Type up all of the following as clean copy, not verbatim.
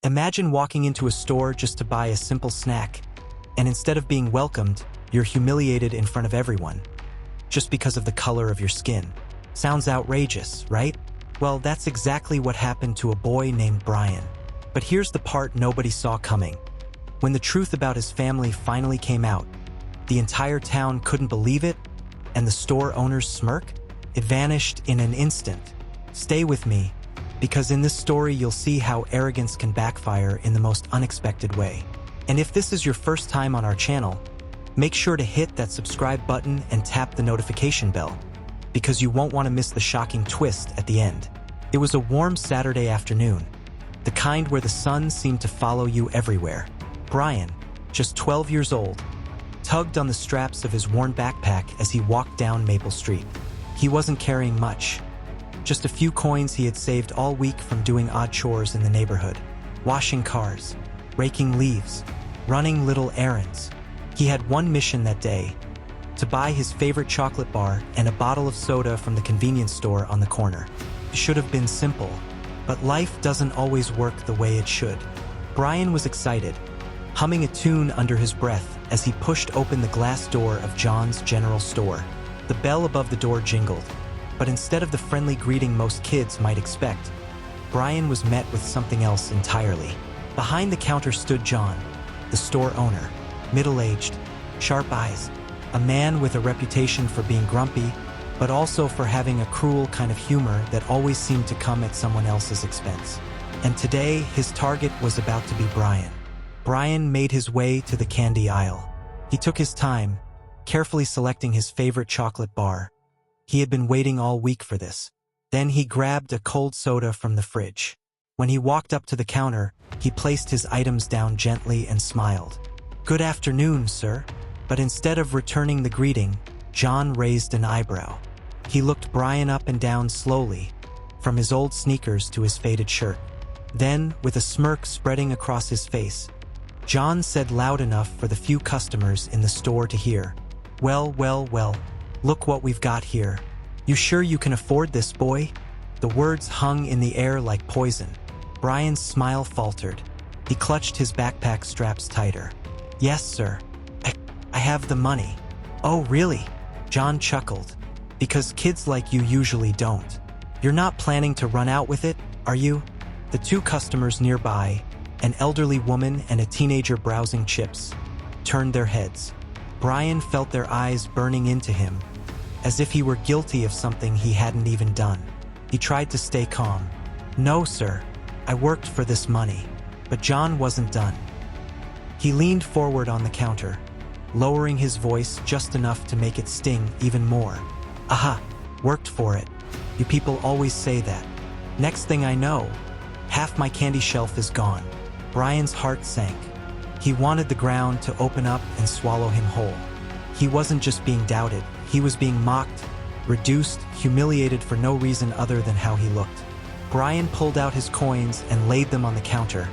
Imagine walking into a store just to buy a simple snack, and instead of being welcomed, you're humiliated in front of everyone, just because of the color of your skin. Sounds outrageous, right? Well, that's exactly what happened to a boy named Brian. But here's the part nobody saw coming. When the truth about his family finally came out, the entire town couldn't believe it, and the store owner's smirk, it vanished in an instant. Stay with me, because in this story you'll see how arrogance can backfire in the most unexpected way. And if this is your first time on our channel, make sure to hit that subscribe button and tap the notification bell, because you won't want to miss the shocking twist at the end. It was a warm Saturday afternoon, the kind where the sun seemed to follow you everywhere. Brian, just 12 years old, tugged on the straps of his worn backpack as he walked down Maple Street. He wasn't carrying much, just a few coins he had saved all week from doing odd chores in the neighborhood, washing cars, raking leaves, running little errands. He had one mission that day: to buy his favorite chocolate bar and a bottle of soda from the convenience store on the corner. It should have been simple, but life doesn't always work the way it should. Brian was excited, humming a tune under his breath as he pushed open the glass door of John's general store. The bell above the door jingled, but instead of the friendly greeting most kids might expect, Brian was met with something else entirely. Behind the counter stood John, the store owner, middle-aged, sharp eyes, a man with a reputation for being grumpy, but also for having a cruel kind of humor that always seemed to come at someone else's expense. And today, his target was about to be Brian. Brian made his way to the candy aisle. He took his time, carefully selecting his favorite chocolate bar. He had been waiting all week for this. Then he grabbed a cold soda from the fridge. When he walked up to the counter, he placed his items down gently and smiled. "Good afternoon, sir." But instead of returning the greeting, John raised an eyebrow. He looked Brian up and down slowly, from his old sneakers to his faded shirt. Then, with a smirk spreading across his face, John said loud enough for the few customers in the store to hear, "Well, well, well, look what we've got here. You sure you can afford this, boy?" The words hung in the air like poison. Brian's smile faltered. He clutched his backpack straps tighter. "Yes, sir. I have the money." "Oh, really?" John chuckled. "Because kids like you usually don't. You're not planning to run out with it, are you?" The two customers nearby, an elderly woman and a teenager browsing chips, turned their heads. Brian felt their eyes burning into him, as if he were guilty of something he hadn't even done. He tried to stay calm. "No, sir. I worked for this money." But John wasn't done. He leaned forward on the counter, lowering his voice just enough to make it sting even more. "Aha, worked for it. You people always say that. Next thing I know, half my candy shelf is gone." Brian's heart sank. He wanted the ground to open up and swallow him whole. He wasn't just being doubted, he was being mocked, reduced, humiliated for no reason other than how he looked. Brian pulled out his coins and laid them on the counter,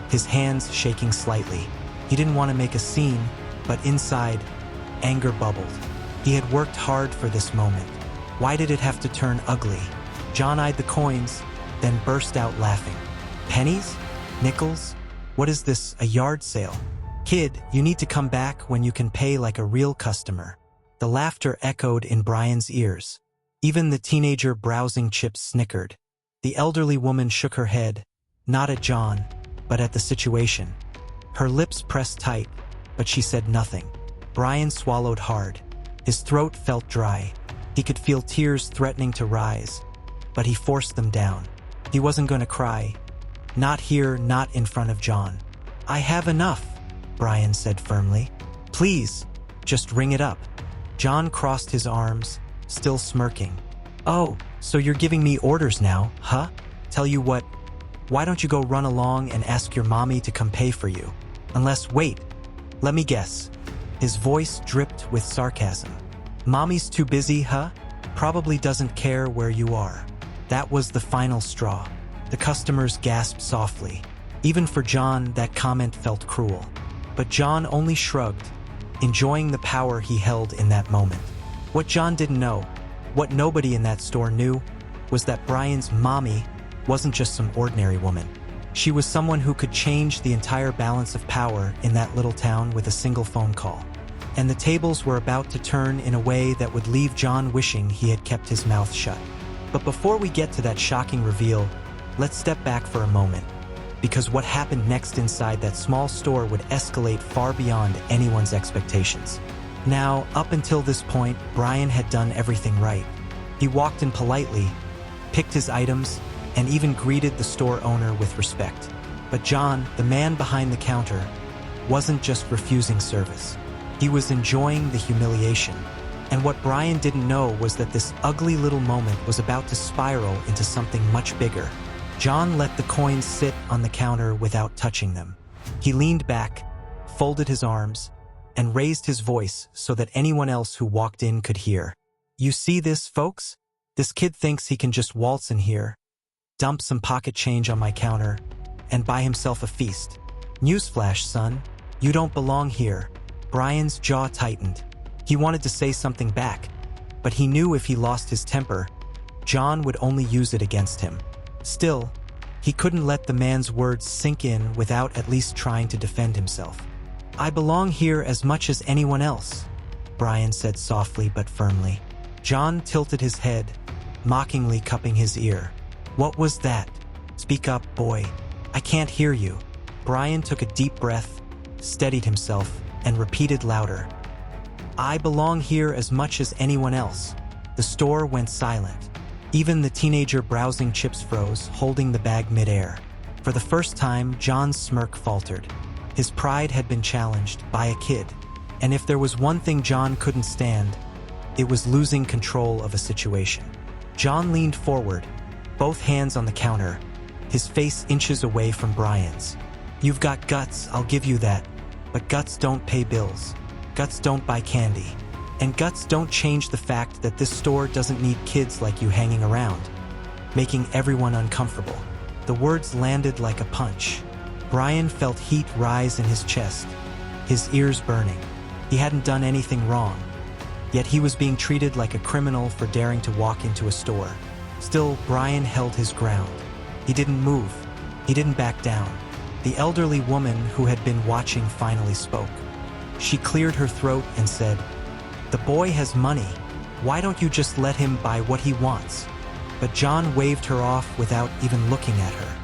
his hands shaking slightly. He didn't want to make a scene, but inside, anger bubbled. He had worked hard for this moment. Why did it have to turn ugly? John eyed the coins, then burst out laughing. "Pennies? Nickels? What is this, a yard sale? Kid, you need to come back when you can pay like a real customer." The laughter echoed in Brian's ears. Even the teenager browsing chips snickered. The elderly woman shook her head, not at John, but at the situation. Her lips pressed tight, but she said nothing. Brian swallowed hard. His throat felt dry. He could feel tears threatening to rise, but he forced them down. He wasn't going to cry. Not here, not in front of John. "I have enough," Brian said firmly. "Please, just ring it up." John crossed his arms, still smirking. "Oh, so you're giving me orders now, huh? Tell you what, why don't you go run along and ask your mommy to come pay for you? Unless, wait, let me guess." His voice dripped with sarcasm. "Mommy's too busy, huh? Probably doesn't care where you are." That was the final straw. The customers gasped softly. Even for John, that comment felt cruel. But John only shrugged, enjoying the power he held in that moment. What John didn't know, what nobody in that store knew, was that Brian's mommy wasn't just some ordinary woman. She was someone who could change the entire balance of power in that little town with a single phone call. And the tables were about to turn in a way that would leave John wishing he had kept his mouth shut. But before we get to that shocking reveal, let's step back for a moment. Because what happened next inside that small store would escalate far beyond anyone's expectations. Now, up until this point, Brian had done everything right. He walked in politely, picked his items, and even greeted the store owner with respect. But John, the man behind the counter, wasn't just refusing service. He was enjoying the humiliation. And what Brian didn't know was that this ugly little moment was about to spiral into something much bigger. John let the coins sit on the counter without touching them. He leaned back, folded his arms, and raised his voice so that anyone else who walked in could hear. "You see this, folks? This kid thinks he can just waltz in here, dump some pocket change on my counter, and buy himself a feast. Newsflash, son, you don't belong here." Brian's jaw tightened. He wanted to say something back, but he knew if he lost his temper, John would only use it against him. Still, he couldn't let the man's words sink in without at least trying to defend himself. "I belong here as much as anyone else," Brian said softly but firmly. John tilted his head, mockingly cupping his ear. "What was that? Speak up, boy. I can't hear you." Brian took a deep breath, steadied himself, and repeated louder. "I belong here as much as anyone else." The store went silent. Even the teenager browsing chips froze, holding the bag midair. For the first time, John's smirk faltered. His pride had been challenged by a kid. And if there was one thing John couldn't stand, it was losing control of a situation. John leaned forward, both hands on the counter, his face inches away from Brian's. "You've got guts, I'll give you that. But guts don't pay bills. Guts don't buy candy. And guts don't change the fact that this store doesn't need kids like you hanging around, making everyone uncomfortable." The words landed like a punch. Brian felt heat rise in his chest, his ears burning. He hadn't done anything wrong, yet he was being treated like a criminal for daring to walk into a store. Still, Brian held his ground. He didn't move. He didn't back down. The elderly woman who had been watching finally spoke. She cleared her throat and said, "The boy has money. Why don't you just let him buy what he wants?" But John waved her off without even looking at her.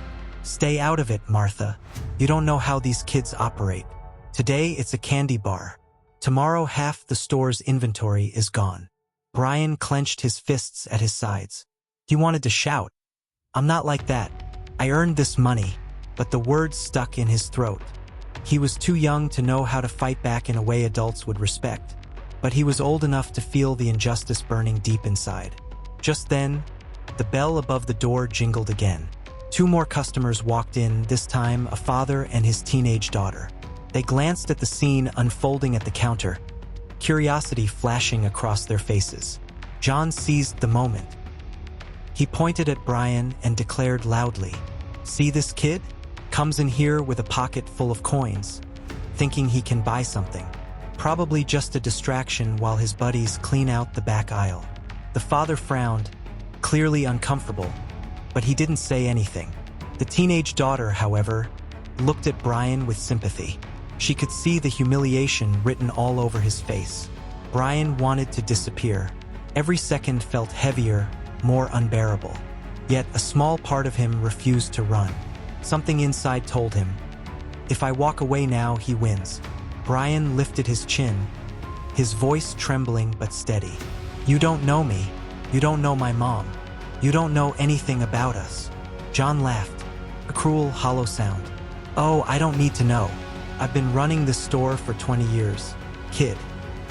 "Stay out of it, Martha. You don't know how these kids operate. Today it's a candy bar. Tomorrow half the store's inventory is gone." Brian clenched his fists at his sides. He wanted to shout, "I'm not like that. I earned this money." But the words stuck in his throat. He was too young to know how to fight back in a way adults would respect, but he was old enough to feel the injustice burning deep inside. Just then, the bell above the door jingled again. 2 more customers walked in, this time a father and his teenage daughter. They glanced at the scene unfolding at the counter, curiosity flashing across their faces. John seized the moment. He pointed at Brian and declared loudly, "See this kid? Comes in here with a pocket full of coins, thinking he can buy something. Probably just a distraction while his buddies clean out the back aisle." The father frowned, clearly uncomfortable, but he didn't say anything. The teenage daughter, however, looked at Brian with sympathy. She could see the humiliation written all over his face. Brian wanted to disappear. Every second felt heavier, more unbearable. Yet a small part of him refused to run. Something inside told him, if I walk away now, he wins. Brian lifted his chin, his voice trembling but steady. "You don't know me. You don't know my mom. You don't know anything about us." John laughed, a cruel, hollow sound. "Oh, I don't need to know. I've been running this store for 20 years. Kid,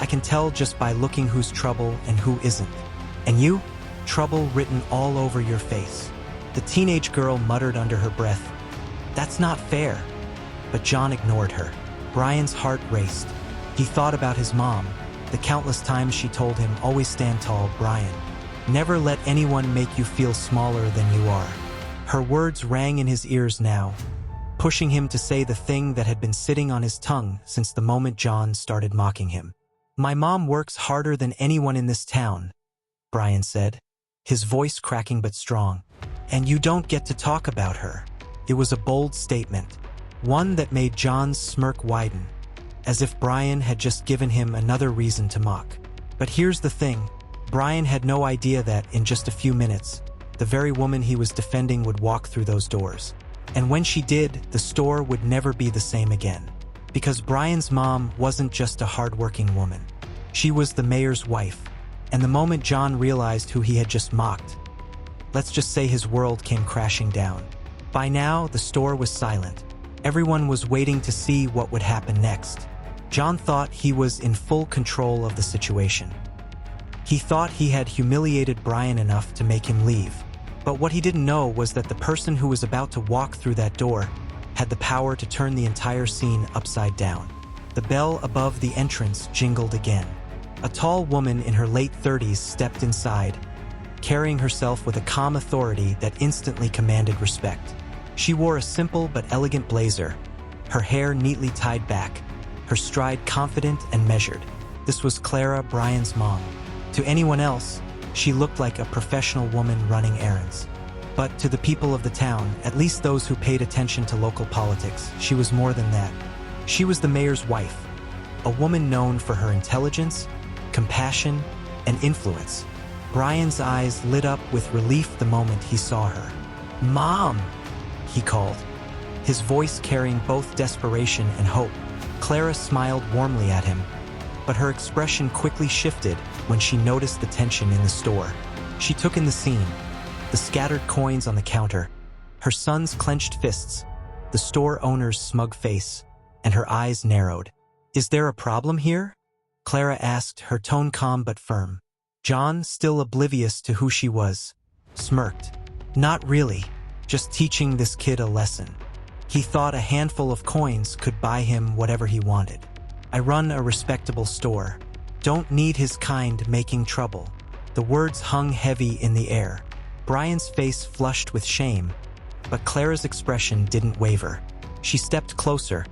I can tell just by looking who's trouble and who isn't. And you? Trouble written all over your face." The teenage girl muttered under her breath, "That's not fair." But John ignored her. Brian's heart raced. He thought about his mom, the countless times she told him, "Always stand tall, Brian. Never let anyone make you feel smaller than you are." Her words rang in his ears now, pushing him to say the thing that had been sitting on his tongue since the moment John started mocking him. "My mom works harder than anyone in this town," Brian said, his voice cracking but strong. "And you don't get to talk about her." It was a bold statement, one that made John's smirk widen, as if Brian had just given him another reason to mock. But here's the thing, Brian had no idea that, in just a few minutes, the very woman he was defending would walk through those doors. And when she did, the store would never be the same again. Because Brian's mom wasn't just a hardworking woman. She was the mayor's wife. And the moment John realized who he had just mocked, let's just say his world came crashing down. By now, the store was silent. Everyone was waiting to see what would happen next. John thought he was in full control of the situation. He thought he had humiliated Brian enough to make him leave. But what he didn't know was that the person who was about to walk through that door had the power to turn the entire scene upside down. The bell above the entrance jingled again. A tall woman in her late 30s stepped inside, carrying herself with a calm authority that instantly commanded respect. She wore a simple but elegant blazer, her hair neatly tied back, her stride confident and measured. This was Clara, Brian's mom. To anyone else, she looked like a professional woman running errands. But to the people of the town, at least those who paid attention to local politics, she was more than that. She was the mayor's wife, a woman known for her intelligence, compassion, and influence. Brian's eyes lit up with relief the moment he saw her. "Mom!" he called, his voice carrying both desperation and hope. Clara smiled warmly at him, but her expression quickly shifted when she noticed the tension in the store. She took in the scene, the scattered coins on the counter, her son's clenched fists, the store owner's smug face, and her eyes narrowed. "Is there a problem here?" Clara asked, her tone calm but firm. John, still oblivious to who she was, smirked. "Not really, just teaching this kid a lesson." He thought a handful of coins could buy him whatever he wanted. "I run a respectable store. Don't need his kind making trouble." The words hung heavy in the air. Brian's face flushed with shame, but Clara's expression didn't waver. She stepped closer,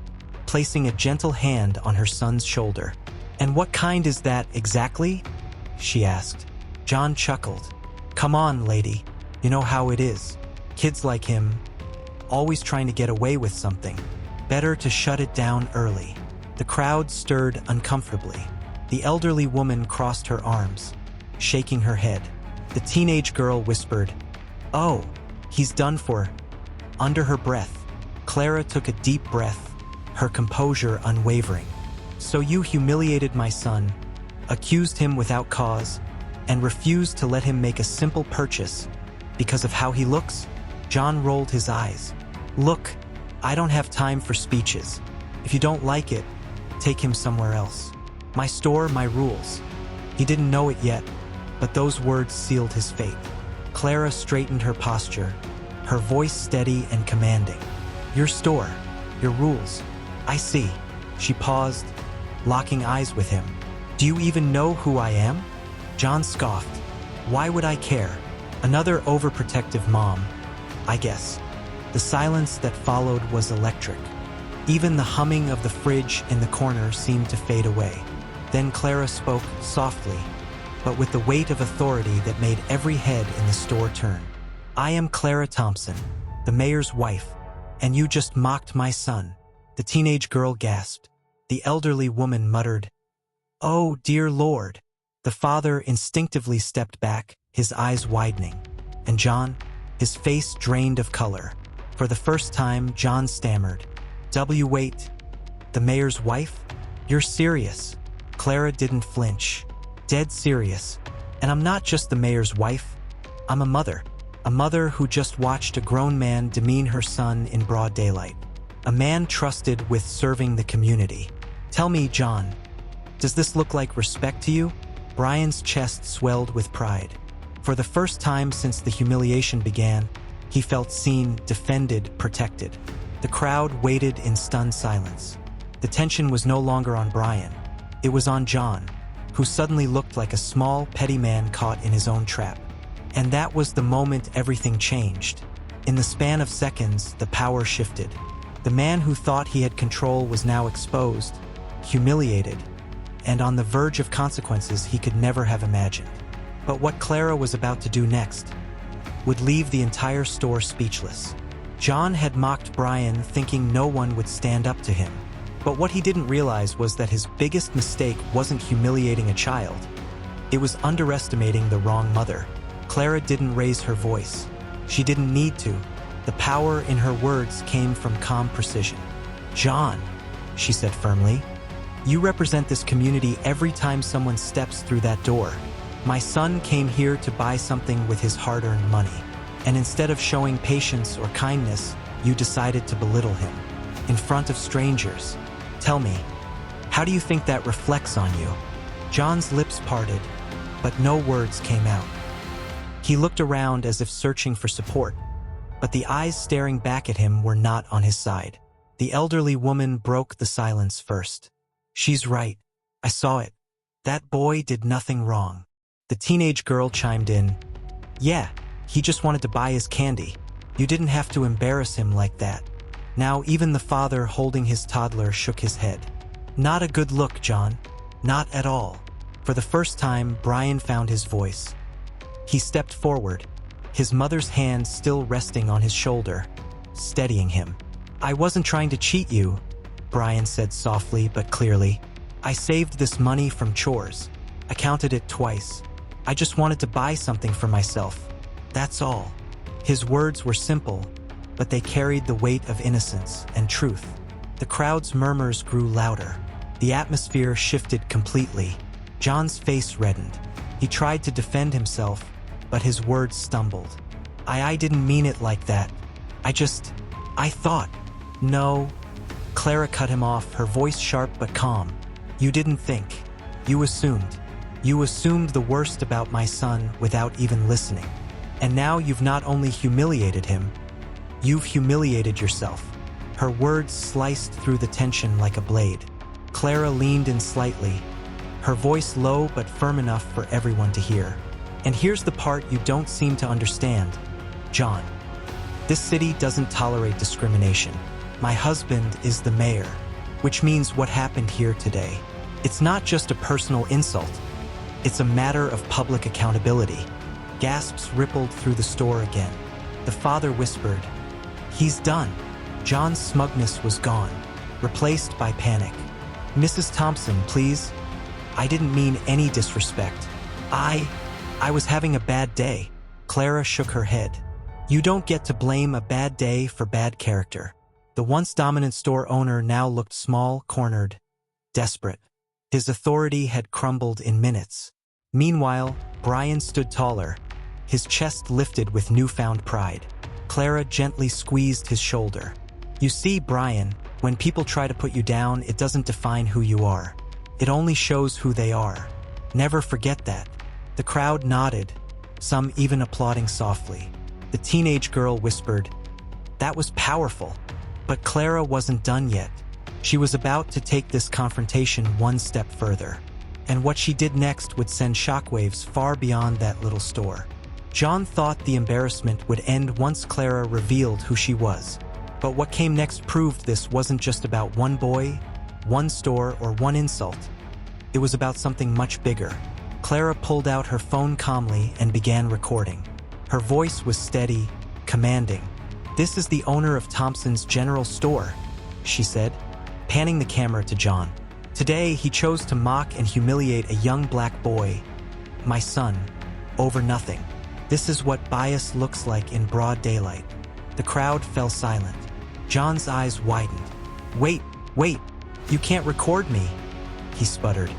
placing a gentle hand on her son's shoulder. "And what kind is that exactly?" she asked. John chuckled. "Come on, lady. You know how it is. Kids like him, always trying to get away with something. Better to shut it down early." The crowd stirred uncomfortably. The elderly woman crossed her arms, shaking her head. The teenage girl whispered, "Oh, he's done for." Under her breath, Clara took a deep breath, her composure unwavering. "So you humiliated my son, accused him without cause, and refused to let him make a simple purchase because of how he looks?" John rolled his eyes. "Look, I don't have time for speeches. If you don't like it, take him somewhere else. My store, my rules." He didn't know it yet, but those words sealed his fate. Clara straightened her posture, her voice steady and commanding. "Your store, your rules. I see." She paused, locking eyes with him. "Do you even know who I am?" John scoffed. "Why would I care? Another overprotective mom, I guess." The silence that followed was electric. Even the humming of the fridge in the corner seemed to fade away. Then Clara spoke softly, but with the weight of authority that made every head in the store turn. "I am Clara Thompson, the mayor's wife, and you just mocked my son." The teenage girl gasped. The elderly woman muttered, "Oh, dear Lord." The father instinctively stepped back, his eyes widening. And John, his face drained of color. For the first time, John stammered, Wait, the mayor's wife? You're serious?" Clara didn't flinch. "Dead serious. And I'm not just the mayor's wife. I'm a mother who just watched a grown man demean her son in broad daylight. A man trusted with serving the community. Tell me, John, does this look like respect to you?" Brian's chest swelled with pride. For the first time since the humiliation began, he felt seen, defended, protected. The crowd waited in stunned silence. The tension was no longer on Brian. It was on John, who suddenly looked like a small, petty man caught in his own trap. And that was the moment everything changed. In the span of seconds, the power shifted. The man who thought he had control was now exposed, humiliated, and on the verge of consequences he could never have imagined. But what Clara was about to do next would leave the entire store speechless. John had mocked Brian, thinking no one would stand up to him. But what he didn't realize was that his biggest mistake wasn't humiliating a child. It was underestimating the wrong mother. Clara didn't raise her voice. She didn't need to. The power in her words came from calm precision. "John," she said firmly, "you represent this community every time someone steps through that door. My son came here to buy something with his hard-earned money, and instead of showing patience or kindness, you decided to belittle him in front of strangers. Tell me, how do you think that reflects on you?" John's lips parted, but no words came out. He looked around as if searching for support, but the eyes staring back at him were not on his side. The elderly woman broke the silence first. "She's right. I saw it. That boy did nothing wrong." The teenage girl chimed in. "Yeah, he just wanted to buy his candy. You didn't have to embarrass him like that." Now even the father holding his toddler shook his head. "Not a good look, John. Not at all." For the first time, Brian found his voice. He stepped forward, his mother's hand still resting on his shoulder, steadying him. "I wasn't trying to cheat you," Brian said softly but clearly. "I saved this money from chores. I counted it twice. I just wanted to buy something for myself. That's all." His words were simple, but they carried the weight of innocence and truth. The crowd's murmurs grew louder. The atmosphere shifted completely. John's face reddened. He tried to defend himself, but his words stumbled. I didn't mean it like that. I thought." "No." Clara cut him off, her voice sharp but calm. "You didn't think. You assumed. You assumed the worst about my son without even listening. And now you've not only humiliated him, you've humiliated yourself." Her words sliced through the tension like a blade. Clara leaned in slightly, her voice low but firm enough for everyone to hear. "And here's the part you don't seem to understand, John. This city doesn't tolerate discrimination. My husband is the mayor, which means what happened here today. It's not just a personal insult. It's a matter of public accountability." Gasps rippled through the store again. The father whispered, "He's done." John's smugness was gone, replaced by panic. "Mrs. Thompson, please. I didn't mean any disrespect. I was having a bad day." Clara shook her head. "You don't get to blame a bad day for bad character." The once dominant store owner now looked small, cornered, desperate. His authority had crumbled in minutes. Meanwhile, Brian stood taller, his chest lifted with newfound pride. Clara gently squeezed his shoulder. "You see, Brian, when people try to put you down, it doesn't define who you are. It only shows who they are. Never forget that." The crowd nodded, some even applauding softly. The teenage girl whispered, "That was powerful." But Clara wasn't done yet. She was about to take this confrontation one step further. And what she did next would send shockwaves far beyond that little store. John thought the embarrassment would end once Clara revealed who she was. But what came next proved this wasn't just about one boy, one store, or one insult. It was about something much bigger. Clara pulled out her phone calmly and began recording. Her voice was steady, commanding. "This is the owner of Thompson's General Store," she said, panning the camera to John. "Today, he chose to mock and humiliate a young black boy, my son, over nothing. This is what bias looks like in broad daylight." The crowd fell silent. John's eyes widened. Wait, you can't record me," he sputtered,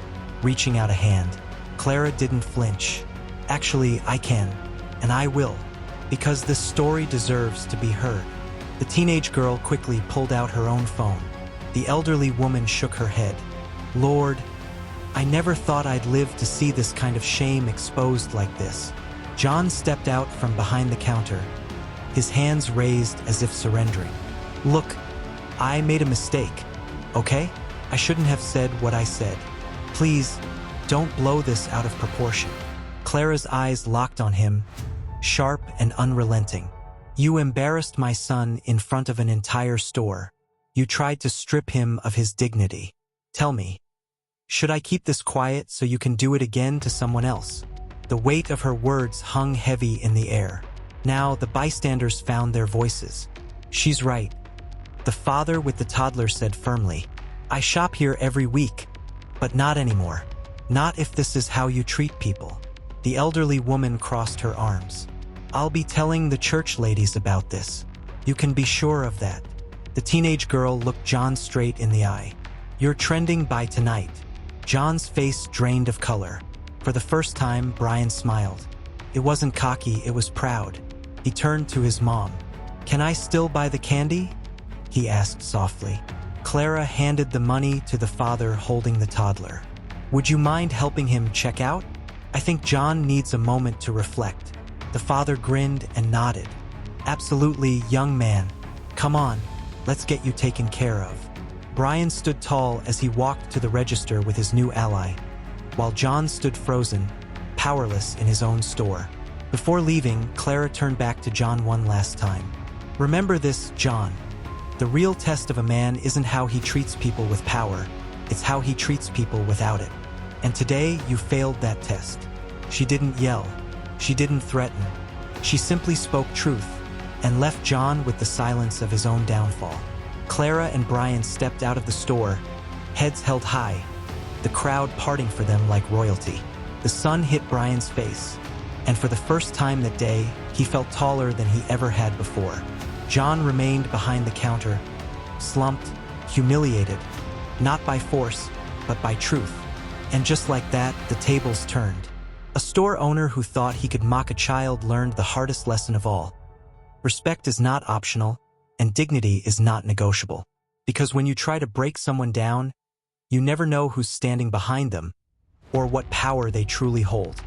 reaching out a hand. Clara didn't flinch. "Actually, I can, and I will, because this story deserves to be heard." The teenage girl quickly pulled out her own phone. The elderly woman shook her head. "Lord, I never thought I'd live to see this kind of shame exposed like this." John stepped out from behind the counter, his hands raised as if surrendering. "Look, I made a mistake, okay? I shouldn't have said what I said. Please, don't blow this out of proportion." Clara's eyes locked on him, sharp and unrelenting. "You embarrassed my son in front of an entire store. You tried to strip him of his dignity. Tell me, should I keep this quiet so you can do it again to someone else?" The weight of her words hung heavy in the air. Now the bystanders found their voices. She's right, the father with the toddler said firmly. I shop here every week, but not anymore. Not if this is how you treat people. The elderly woman crossed her arms. I'll be telling the church ladies about this. You can be sure of that. The teenage girl looked John straight in the eye. You're trending by tonight. John's face drained of color. For the first time, Brian smiled. It wasn't cocky, it was proud. He turned to his mom. Can I still buy the candy? He asked softly. Clara handed the money to the father holding the toddler. Would you mind helping him check out? I think John needs a moment to reflect. The father grinned and nodded. Absolutely, young man. Come on, let's get you taken care of. Brian stood tall as he walked to the register with his new ally, while John stood frozen, powerless in his own store. Before leaving, Clara turned back to John one last time. Remember this, John. The real test of a man isn't how he treats people with power, it's how he treats people without it. And today, you failed that test. She didn't yell. She didn't threaten. She simply spoke truth and left John with the silence of his own downfall. Clara and Brian stepped out of the store, heads held high, the crowd parting for them like royalty. The sun hit Brian's face, and for the first time that day, he felt taller than he ever had before. John remained behind the counter, slumped, humiliated, not by force, but by truth. And just like that, the tables turned. A store owner who thought he could mock a child learned the hardest lesson of all. Respect is not optional, and dignity is not negotiable. Because when you try to break someone down, you never know who's standing behind them or what power they truly hold.